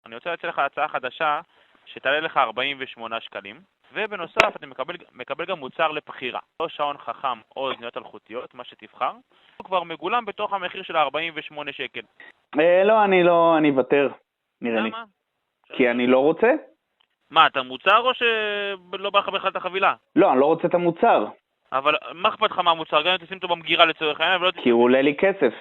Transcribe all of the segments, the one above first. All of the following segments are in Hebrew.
אני רוצה להציע לך הצעה חדשה שתעלה לך 48 שקלים, ובנוסף אתה מקבל גם מוצר לבחירה. או שעון חכם או אוזניות אלחוטיות, מה שתבחר. הוא כבר מגולם בתוך המחיר של 48 שקל. אני אוותר, נראה לי. למה? כי אני לא רוצה. מה, אתה מוצר או שלא בא לך בכלל את החבילה? לא, אני לא רוצה את המוצר. אבל מה אכפת לך מהמוצר? גם אם תשים אותו במגירה לצורך העניין, ולא... כי הוא עולה לי כסף.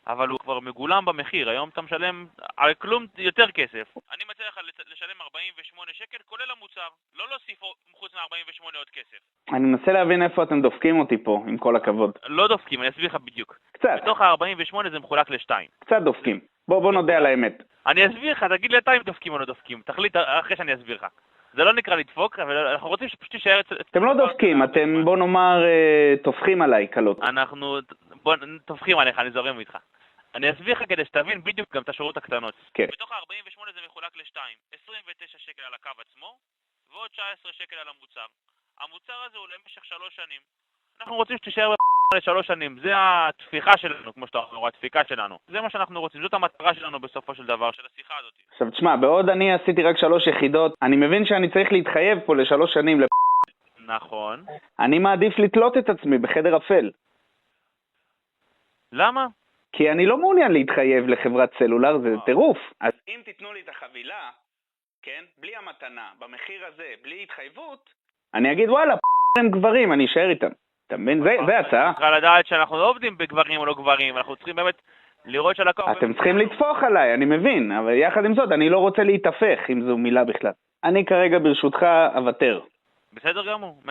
אבל הוא כבר מגולם במחיר, היום אתה משלם על כלום יותר כסף. אני מציע לך לשלם 48 שקל כולל המוצר, לא להוסיף חוץ מ-48 עוד כסף. אני מנסה להבין איפה אתם דופקים אותי פה, עם כל הכבוד. לא דופקים, אני אסביר לך בדיוק. קצת. בתוך ה-48 זה מחולק לשתיים. קצת דופקים. בוא נודה על האמת. אני אסביר לך, תגיד לי אתה אם דופקים או לא דופקים, תחליט אחרי שאני אסביר לך. זה לא נקרא לדפוק, אבל אנחנו רוצים שפשוט תישאר... אתם לא דופקים, אתם בוא נאמר תופכים עליי קלות. אנחנו תופכים עליך, אני זורם איתך. אני אסביר לך כדי שתבין בדיוק גם את השורות הקטנות. כן. בתוך ה-48 זה מחולק לשתיים. 29 שקל על הקו עצמו, ועוד 19 שקל על המוצר. המוצר הזה הוא למשך 3 שנים. אנחנו רוצים שתישאר ל3 שנים. זה התפיחה שלנו, כמו שאתה אומר, התפיקה שלנו. זה מה שאנחנו רוצים, זאת המטרה שלנו בסופו של דבר, של השיחה הזאת. עכשיו תשמע, בעוד אני עשיתי רק 3 יחידות, אני מבין שאני צריך להתחייב פה ל3 שנים. נכון. אני מעדיף לתלות את עצמי בחדר אפל. למה? כי אני לא מעוניין להתחייב לחברת סלולר, זה טירוף. אז אם תיתנו לי את החבילה, כן, בלי המתנה, במחיר הזה, בלי התחייבות, אני אגיד וואלה, הם גברים, אני אשאר איתם. אתה מבין? זה הצעה. צריך לדעת שאנחנו לא עובדים בגברים או לא גברים, אנחנו צריכים באמת לראות שהלקוח... אתם צריכים לתפוח עליי, אני מבין, אבל יחד עם זאת, אני לא רוצה להתהפך, אם זו מילה בכלל. אני כרגע ברשותך אוותר. בסדר גמור, 100%.